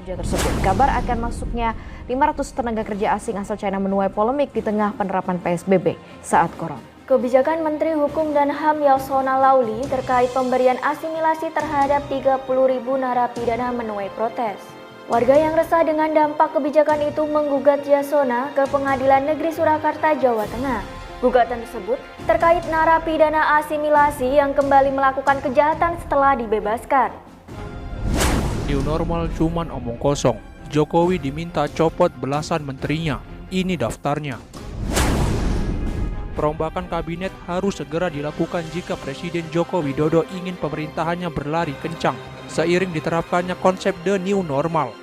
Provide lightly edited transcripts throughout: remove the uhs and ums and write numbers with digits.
kerja tersebut. Kabar akan masuknya 500 tenaga kerja asing asal China menuai polemik di tengah penerapan PSBB saat corona. Kebijakan Menteri Hukum dan HAM Yasona Laoly terkait pemberian asimilasi terhadap 30.000 narapidana menuai protes. Warga yang resah dengan dampak kebijakan itu menggugat Yasona ke Pengadilan Negeri Surakarta, Jawa Tengah. Gugatan tersebut terkait narapidana asimilasi yang kembali melakukan kejahatan setelah dibebaskan. New normal cuman omong kosong. Jokowi diminta copot belasan menterinya. Ini daftarnya. Perombakan kabinet harus segera dilakukan jika Presiden Joko Widodo ingin pemerintahannya berlari kencang seiring diterapkannya konsep the new normal.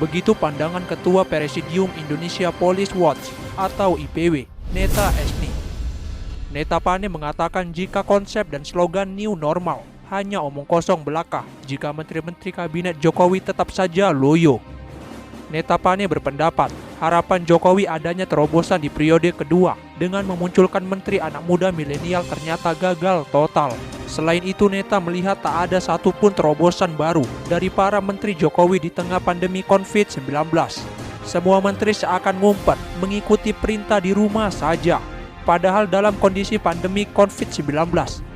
Begitu pandangan Ketua Presidium Indonesia Police Watch atau IPW, Neta Esni. Neta Pane mengatakan jika konsep dan slogan new normal hanya omong kosong belaka jika menteri-menteri kabinet Jokowi tetap saja loyo. Neta Pane berpendapat harapan Jokowi adanya terobosan di periode kedua dengan memunculkan menteri anak muda milenial ternyata gagal total. Selain itu, Neta melihat tak ada satupun terobosan baru dari para menteri Jokowi di tengah pandemi COVID-19. Semua menteri seakan ngumpet mengikuti perintah di rumah saja. Padahal dalam kondisi pandemi COVID-19,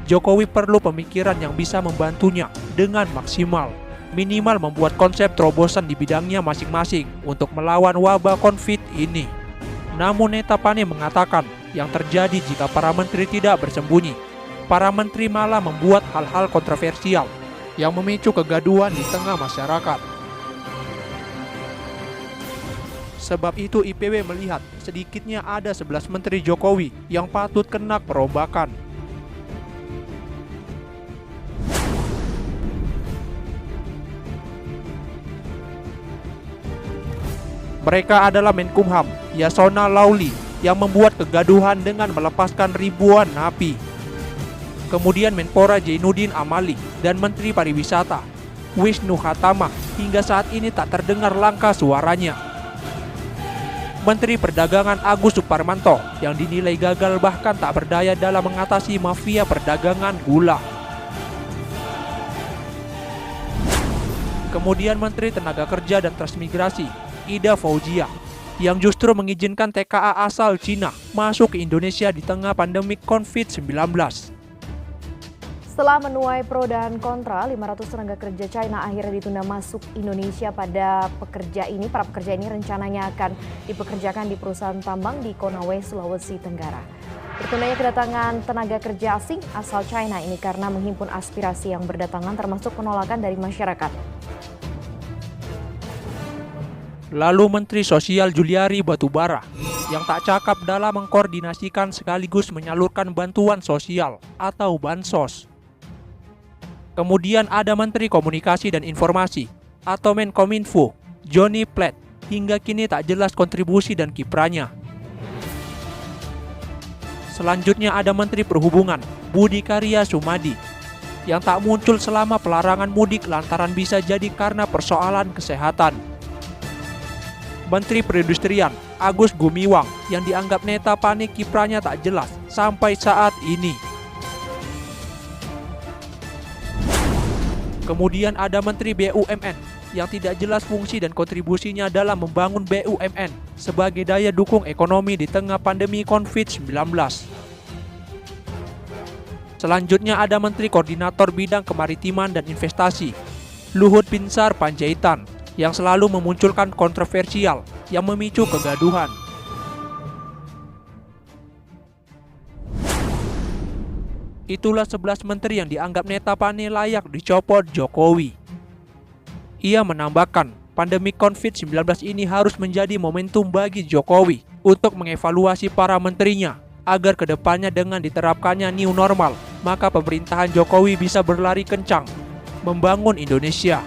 Jokowi perlu pemikiran yang bisa membantunya dengan maksimal. Minimal membuat konsep terobosan di bidangnya masing-masing untuk melawan wabah COVID ini. Namun Neta Pane mengatakan yang terjadi jika para menteri tidak bersembunyi. Para menteri malah membuat hal-hal kontroversial yang memicu kegaduhan di tengah masyarakat. Sebab itu IPW melihat sedikitnya ada 11 menteri Jokowi yang patut kena perombakan. Mereka adalah Menkumham, Yasona Laoly, yang membuat kegaduhan dengan melepaskan ribuan napi. Kemudian Menpora Zainuddin Amali dan Menteri Pariwisata, Wisnu Khatama, hingga saat ini tak terdengar langkah suaranya. Menteri Perdagangan Agus Suparmanto yang dinilai gagal bahkan tak berdaya dalam mengatasi mafia perdagangan gula. Kemudian Menteri Tenaga Kerja dan Transmigrasi, Ida Fauzia, yang justru mengizinkan TKA asal Cina masuk ke Indonesia di tengah pandemi COVID-19. Setelah menuai pro dan kontra, 500 tenaga kerja China akhirnya ditunda masuk Indonesia. Para pekerja ini rencananya akan dipekerjakan di perusahaan tambang di Konawe, Sulawesi Tenggara. Tertundanya kedatangan tenaga kerja asing asal China ini karena menghimpun aspirasi yang berdatangan termasuk penolakan dari masyarakat. Lalu Menteri Sosial Juliari Batubara yang tak cakap dalam mengkoordinasikan sekaligus menyalurkan bantuan sosial atau bansos. Kemudian ada Menteri Komunikasi dan Informasi atau Menkominfo, Johnny Plate, hingga kini tak jelas kontribusi dan kiprahnya. Selanjutnya ada Menteri Perhubungan, Budi Karya Sumadi, yang tak muncul selama pelarangan mudik lantaran bisa jadi karena persoalan kesehatan. Menteri Perindustrian, Agus Gumiwang, yang dianggap Neta Pane kiprahnya tak jelas sampai saat ini. Kemudian ada Menteri BUMN yang tidak jelas fungsi dan kontribusinya dalam membangun BUMN sebagai daya dukung ekonomi di tengah pandemi COVID-19. Selanjutnya ada Menteri Koordinator Bidang Kemaritiman dan Investasi, Luhut Binsar Panjaitan, yang selalu memunculkan kontroversial yang memicu kegaduhan. Itulah 11 menteri yang dianggap Neta Pane layak dicopot Jokowi. Ia menambahkan, pandemi COVID-19 ini harus menjadi momentum bagi Jokowi untuk mengevaluasi para menterinya agar kedepannya dengan diterapkannya new normal, maka pemerintahan Jokowi bisa berlari kencang membangun Indonesia.